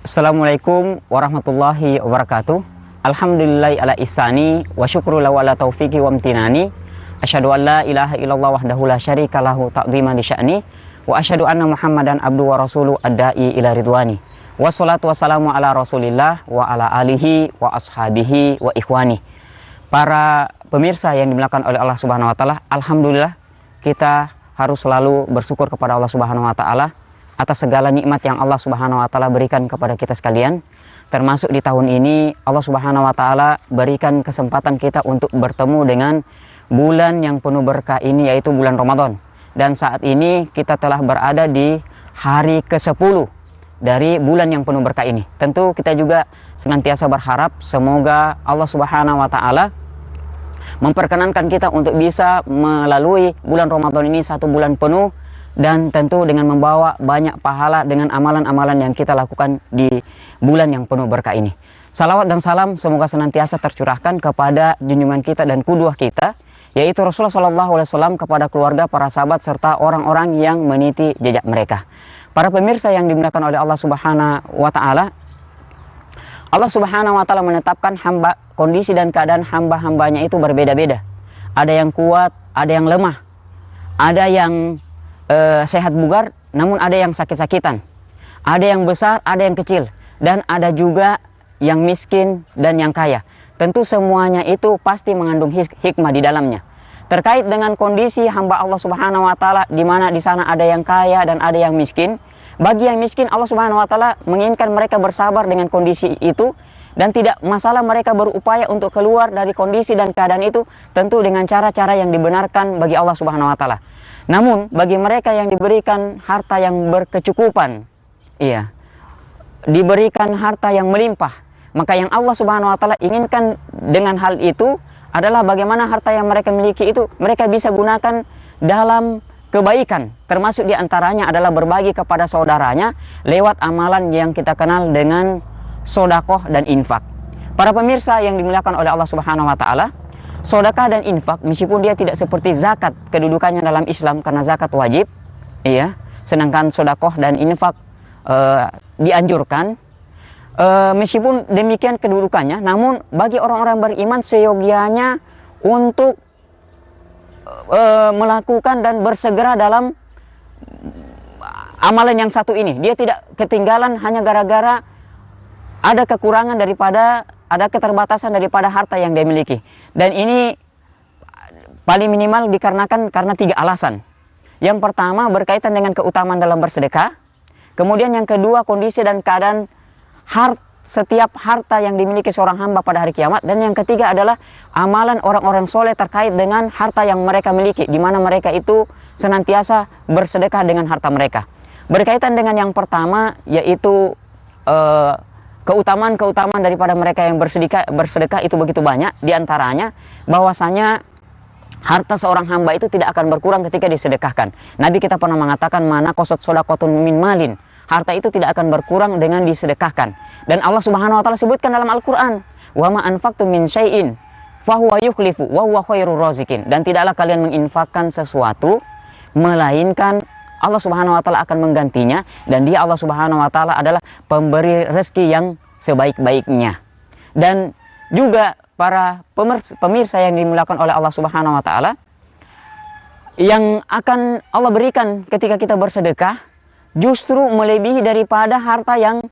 Assalamualaikum warahmatullahi wabarakatuh. Alhamdulillahi ala ihsani wa syukru lahu ala taufiqi wa amtinani. Asyhadu an la ilaha illallah wahdahu la syarika lahu ta'dhiman li sya'ni wa asyhadu anna Muhammadan abdu wa rasuluh ad-da'i ila ridwani. Wassalatu wassalamu ala Rasulillah wa ala alihi wa ashabihi wa ikhwani. Para pemirsa yang dimuliakan oleh Allah Subhanahu wa taala, alhamdulillah kita harus selalu bersyukur kepada Allah Subhanahu wa taala atas segala nikmat yang Allah Subhanahu wa taala berikan kepada kita sekalian. Termasuk di tahun ini Allah Subhanahu wa taala berikan kesempatan kita untuk bertemu dengan bulan yang penuh berkah ini, yaitu bulan Ramadan. Dan saat ini kita telah berada di hari ke-10 dari bulan yang penuh berkah ini. Tentu kita juga senantiasa berharap semoga Allah Subhanahu wa taala memperkenankan kita untuk bisa melalui bulan Ramadan ini satu bulan penuh, dan tentu dengan membawa banyak pahala dengan amalan-amalan yang kita lakukan di bulan yang penuh berkah ini. Salawat dan salam semoga senantiasa tercurahkan kepada junjungan kita dan qudwah kita, yaitu Rasulullah SAW, kepada keluarga, para sahabat, serta orang-orang yang meniti jejak mereka. Para pemirsa yang dimuliakan oleh Allah Subhanahu wa taala, Allah Subhanahu wa taala menetapkan hamba, kondisi dan keadaan hamba-hambanya itu berbeda-beda. Ada yang kuat, ada yang lemah, ada yang sehat bugar, namun ada yang sakit-sakitan, ada yang besar, ada yang kecil, dan ada juga yang miskin dan yang kaya. Tentu semuanya itu pasti mengandung hikmah di dalamnya terkait dengan kondisi hamba Allah Subhanahu wa taala, di mana di sana ada yang kaya dan ada yang miskin. Bagi yang miskin, Allah Subhanahu wa taala menginginkan mereka bersabar dengan kondisi itu, dan tidak masalah mereka berupaya untuk keluar dari kondisi dan keadaan itu, tentu dengan cara-cara yang dibenarkan bagi Allah Subhanahu wa taala. Namun bagi mereka yang diberikan harta yang berkecukupan, diberikan harta yang melimpah, maka yang Allah Subhanahu wa taala inginkan dengan hal itu adalah bagaimana harta yang mereka miliki itu mereka bisa gunakan dalam kebaikan. Termasuk diantaranya adalah berbagi kepada saudaranya lewat amalan yang kita kenal dengan sodakoh dan infak. Para pemirsa yang dimuliakan oleh Allah Subhanahu wa taala, sedekah dan infak meskipun dia tidak seperti zakat kedudukannya dalam Islam, karena zakat wajib, sedangkan sedekah dan infak dianjurkan. Meskipun demikian kedudukannya, namun bagi orang-orang beriman seyogianya untuk melakukan dan bersegera dalam amalan yang satu ini. Dia tidak ketinggalan hanya gara-gara ada kekurangan daripada, ada keterbatasan daripada harta yang dia miliki. Dan ini paling minimal dikarenakan karena 3 alasan. Yang pertama berkaitan dengan keutamaan dalam bersedekah. Kemudian yang kedua kondisi dan keadaan setiap harta yang dimiliki seorang hamba pada hari kiamat. Dan yang ketiga adalah amalan orang-orang soleh terkait dengan harta yang mereka miliki, di mana mereka itu senantiasa bersedekah dengan harta mereka. Berkaitan dengan yang pertama, yaitu keutamaan-keutamaan daripada mereka yang bersedekah itu begitu banyak. Di antaranya bahwasanya harta seorang hamba itu tidak akan berkurang ketika disedekahkan. Nabi kita pernah mengatakan, mana qasat shadaqatun min malin, harta itu tidak akan berkurang dengan disedekahkan. Dan Allah Subhanahu wa taala sebutkan dalam Al-Qur'an, wa ma anfaqtum min syai'in fahuwa yukhlifu wa huwa khairur raziqin. Dan tidaklah kalian menginfakkan sesuatu melainkan Allah Subhanahu wa taala akan menggantinya, dan dia Allah Subhanahu wa taala adalah pemberi rezeki yang sebaik-baiknya. Dan juga para pemirsa yang dimuliakan oleh Allah Subhanahu wa taala, yang akan Allah berikan ketika kita bersedekah justru melebihi daripada harta yang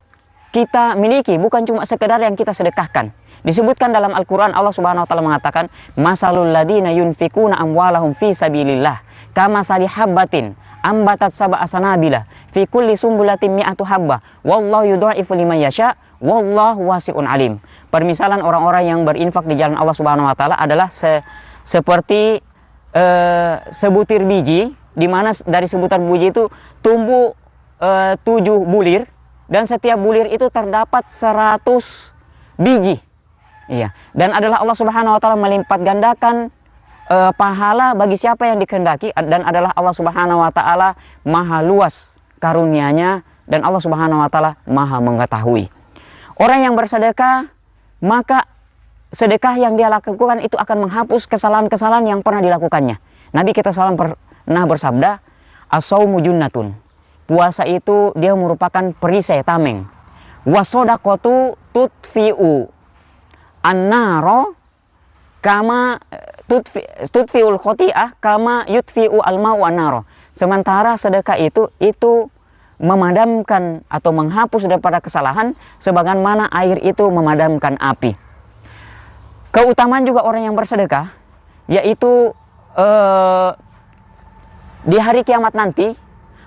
kita miliki, bukan cuma sekedar yang kita sedekahkan. Disebutkan dalam Al-Quran, Allah Subhanahu wa taala mengatakan, masalul ladina yunfikuna amwalahum fi sabilillah kama salihabbatin ambatat sab'a sanabila fi kulli sumbulatin mi'atu habba wallahu yudha'ifu liman yasha wallahu wasi'un alim. Permisalan orang-orang yang berinfak di jalan Allah Subhanahu wa taala adalah seperti sebutir biji, di mana dari sebutir biji itu tumbuh 7 bulir, dan setiap bulir itu terdapat 100 biji. Iya, dan adalah Allah Subhanahu wa taala melipat gandakan pahala bagi siapa yang dikehendaki, dan adalah Allah Subhanahu wa taala maha luas karunia-Nya, dan Allah Subhanahu wa taala maha mengetahui. Orang yang bersedekah, maka sedekah yang dia lakukan itu akan menghapus kesalahan-kesalahan yang pernah dilakukannya. Nabi kita salam pernah bersabda, as-saumu junnatun. Puasa itu dia merupakan perisai tameng. Wasodaqatu tutfi'u an-naro kama tutfi'ul khoti'ah kama yutfi'u al-ma'u an-naro. Sementara sedekah itu memadamkan atau menghapus daripada kesalahan sebagaimana air itu memadamkan api. Keutamaan juga orang yang bersedekah, yaitu di hari kiamat nanti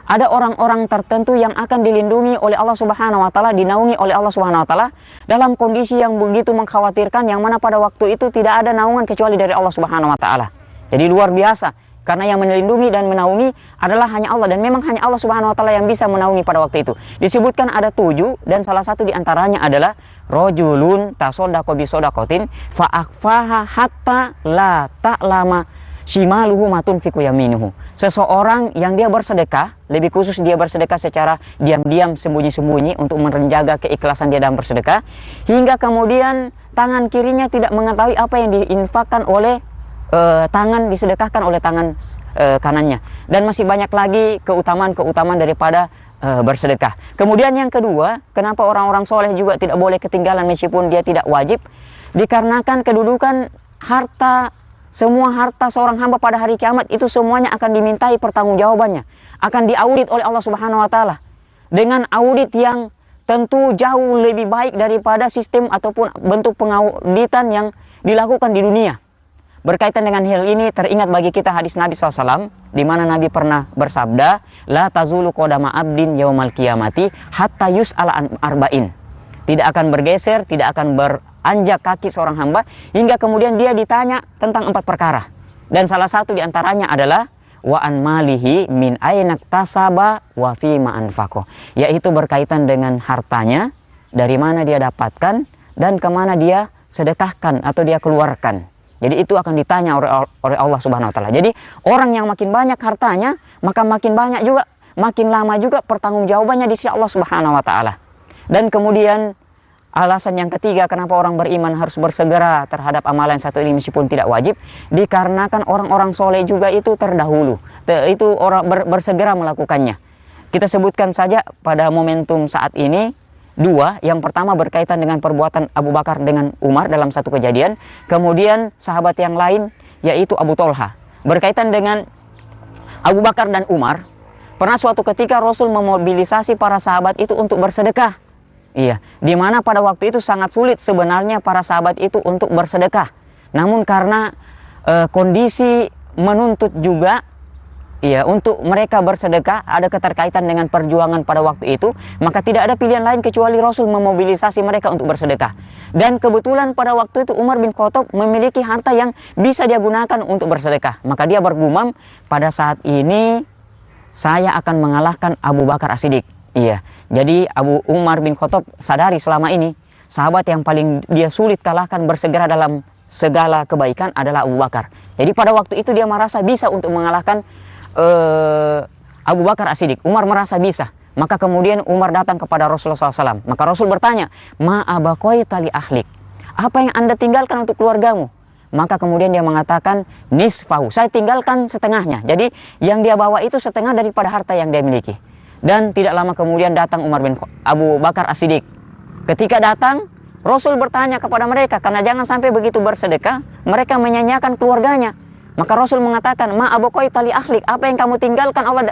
ada orang-orang tertentu yang akan dilindungi oleh Allah Subhanahu wa taala, dinaungi oleh Allah Subhanahu wa taala dalam kondisi yang begitu mengkhawatirkan, yang mana pada waktu itu tidak ada naungan kecuali dari Allah Subhanahu wa taala. Jadi luar biasa, karena yang melindungi dan menaungi adalah hanya Allah, dan memang hanya Allah Subhanahu wa taala yang bisa menaungi pada waktu itu. Disebutkan ada 7, dan salah satu di antaranya adalah rajulun tasaddaqa bi shadaqatin fa akhfaha hatta la ta'lama shimaluhu ma tunfiqu yaminuhu. Seseorang yang dia bersedekah, lebih khusus dia bersedekah secara diam-diam, sembunyi-sembunyi untuk menjaga keikhlasan dia dalam bersedekah, hingga kemudian tangan kirinya tidak mengetahui apa yang diinfakkan oleh disedekahkan oleh tangan kanannya. Dan masih banyak lagi keutamaan-keutamaan daripada bersedekah. Kemudian yang kedua, kenapa orang-orang soleh juga tidak boleh ketinggalan meskipun dia tidak wajib? Dikarenakan kedudukan harta. Semua harta seorang hamba pada hari kiamat itu semuanya akan dimintai pertanggungjawabannya, akan diaudit oleh Allah Subhanahu wa taala dengan audit yang tentu jauh lebih baik daripada sistem ataupun bentuk pengauditan yang dilakukan di dunia. Berkaitan dengan hal ini teringat bagi kita hadis Nabi SAW, di mana Nabi pernah bersabda, la tazulu qadama abdin yaumal qiyamati hatta yus'ala an arba'in. Tidak akan bergeser, tidak akan beranjak kaki seorang hamba hingga kemudian dia ditanya tentang 4 perkara. Dan salah satu di antaranya adalah wa an malihi min aina tasaba wa fi ma anfaqo, yaitu berkaitan dengan hartanya, dari mana dia dapatkan dan kemana dia sedekahkan atau dia keluarkan. Jadi itu akan ditanya oleh Allah Subhanahu wa taala. Jadi orang yang makin banyak hartanya, maka makin banyak juga, makin lama juga pertanggungjawabannya di sisi Allah Subhanahu wa taala. Dan kemudian alasan yang ketiga kenapa orang beriman harus bersegera terhadap amalan satu ini meskipun tidak wajib, dikarenakan orang-orang soleh juga itu terdahulu, itu orang bersegera melakukannya. Kita sebutkan saja pada momentum saat ini 2. Yang pertama berkaitan dengan perbuatan Abu Bakar dengan Umar dalam satu kejadian. Kemudian sahabat yang lain yaitu Abu Tolha. Berkaitan dengan Abu Bakar dan Umar, pernah suatu ketika Rasul memobilisasi para sahabat itu untuk bersedekah. Iya, di mana pada waktu itu sangat sulit sebenarnya para sahabat itu untuk bersedekah. Namun karena kondisi menuntut juga, iya, untuk mereka bersedekah ada keterkaitan dengan perjuangan pada waktu itu, maka tidak ada pilihan lain kecuali Rasul memobilisasi mereka untuk bersedekah. Dan kebetulan pada waktu itu Umar bin Khattab memiliki harta yang bisa dia gunakan untuk bersedekah. Maka dia bergumam, pada saat ini saya akan mengalahkan Abu Bakar As-Siddiq. Iya, jadi Abu Umar bin Khattab sadari selama ini sahabat yang paling dia sulit kalahkan bersegera dalam segala kebaikan adalah Abu Bakar. Jadi pada waktu itu dia merasa bisa untuk mengalahkan Abu Bakar As-Siddiq. Umar merasa bisa. Maka kemudian Umar datang kepada Rasulullah SAW. Maka Rasul bertanya, ma abaqaita li ahlik, apa yang anda tinggalkan untuk keluargamu? Maka kemudian dia mengatakan nisfahu, saya tinggalkan setengahnya. Jadi yang dia bawa itu setengah daripada harta yang dia miliki. Dan tidak lama kemudian datang Abu Bakar As-Siddiq. Ketika datang, Rasul bertanya kepada mereka, karena jangan sampai begitu bersedekah mereka menyanyiakan keluarganya. Maka Rasul mengatakan, ma abaqaita li ahlik, apa yang kamu tinggalkan Allah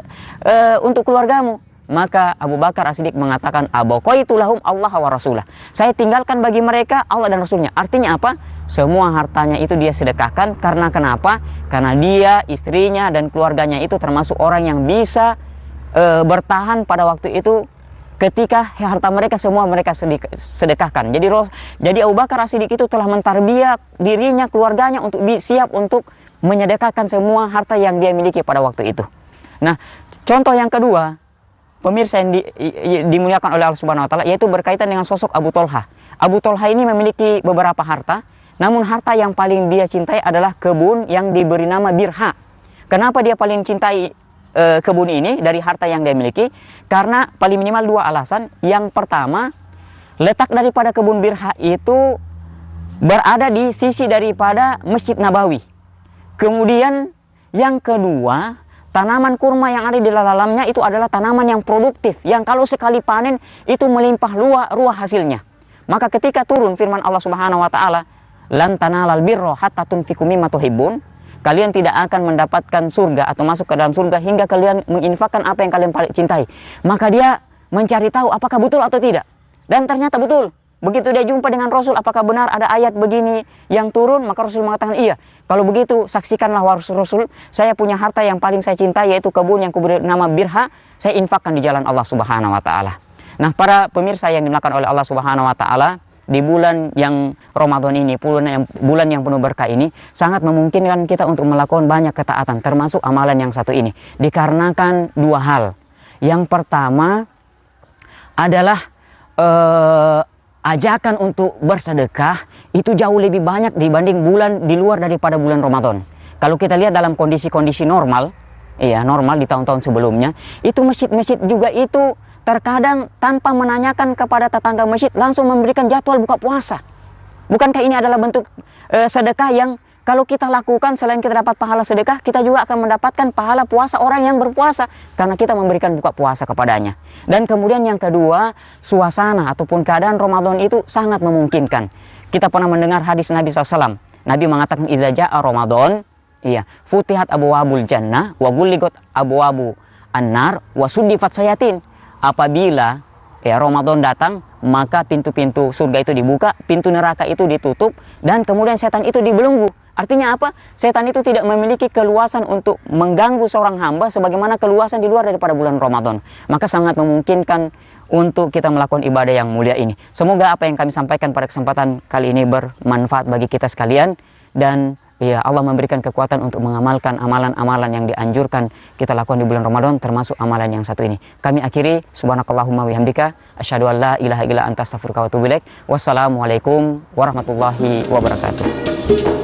untuk keluargamu? Maka Abu Bakar As-Siddiq mengatakan, abaqaitu lahum Allah wa rasulah, saya tinggalkan bagi mereka Allah dan Rasulnya. Artinya apa? Semua hartanya itu dia sedekahkan. Karena kenapa? Karena dia, istrinya dan keluarganya itu termasuk orang yang bisa bertahan pada waktu itu ketika harta mereka semua mereka sedekahkan. Jadi Abu Bakar As-Siddiq itu telah mentarbiah dirinya, keluarganya untuk siap untuk menyedekahkan semua harta yang dia miliki pada waktu itu. Nah, contoh yang kedua, pemirsa yang dimuliakan oleh Allah Subhanahu wa taala, yaitu berkaitan dengan sosok Abu Tolha. Abu Tolha ini memiliki beberapa harta, namun harta yang paling dia cintai adalah kebun yang diberi nama Birha. Kenapa dia paling cintai kebun ini dari harta yang dia miliki? Karena paling minimal dua alasan. Yang pertama, letak daripada kebun Birha itu berada di sisi daripada Masjid Nabawi. Kemudian yang kedua, tanaman kurma yang ada di dalamnya itu adalah tanaman yang produktif, yang kalau sekali panen itu melimpah ruah hasilnya. Maka ketika turun firman Allah Subhanahu wa taala, "Lan tanalal birra hatta tunfiqu mimma tuhibbun." Kalian tidak akan mendapatkan surga atau masuk ke dalam surga hingga kalian menginfakkan apa yang kalian paling cintai. Maka dia mencari tahu apakah betul atau tidak. Dan ternyata betul. Begitu dia jumpa dengan Rasul, apakah benar ada ayat begini yang turun? Maka Rasul mengatakan, iya. Kalau begitu, saksikanlah Rasul, saya punya harta yang paling saya cintai, yaitu kebun yang kuberi nama Birha, saya infakkan di jalan Allah Subhanahu wa taala. Nah, para pemirsa yang dimuliakan oleh Allah Subhanahu wa taala, di bulan yang Ramadan ini, bulan yang penuh berkah ini, sangat memungkinkan kita untuk melakukan banyak ketaatan, termasuk amalan yang satu ini. Dikarenakan dua hal. Yang pertama adalah ajakan untuk bersedekah itu jauh lebih banyak dibanding bulan di luar daripada bulan Ramadan. Kalau kita lihat dalam kondisi-kondisi normal, normal di tahun-tahun sebelumnya, itu masjid-masjid juga itu terkadang tanpa menanyakan kepada tetangga masjid langsung memberikan jadwal buka puasa. Bukankah ini adalah bentuk sedekah yang kalau kita lakukan, selain kita dapat pahala sedekah, kita juga akan mendapatkan pahala puasa orang yang berpuasa karena kita memberikan buka puasa kepadanya. Dan kemudian yang kedua, suasana ataupun keadaan Ramadan itu sangat memungkinkan. Kita pernah mendengar hadis Nabi SAW. Nabi mengatakan, "Idza jaa Ramadan, futihat abwabul jannah wa gulligat abwabu annar wa suddifat sayatin." Apabila Ramadan datang, maka pintu-pintu surga itu dibuka, pintu neraka itu ditutup, dan kemudian setan itu dibelenggu. Artinya apa? Setan itu tidak memiliki keluasan untuk mengganggu seorang hamba sebagaimana keluasan di luar daripada bulan Ramadan. Maka sangat memungkinkan untuk kita melakukan ibadah yang mulia ini. Semoga apa yang kami sampaikan pada kesempatan kali ini bermanfaat bagi kita sekalian. Dan Allah memberikan kekuatan untuk mengamalkan amalan-amalan yang dianjurkan kita lakukan di bulan Ramadan, termasuk amalan yang satu ini. Kami akhiri, subhanakallahumma wihamdika, asyhadu an la ilaha illa anta astaghfiruka wa atubu ilaik. Wassalamualaikum warahmatullahi wabarakatuh.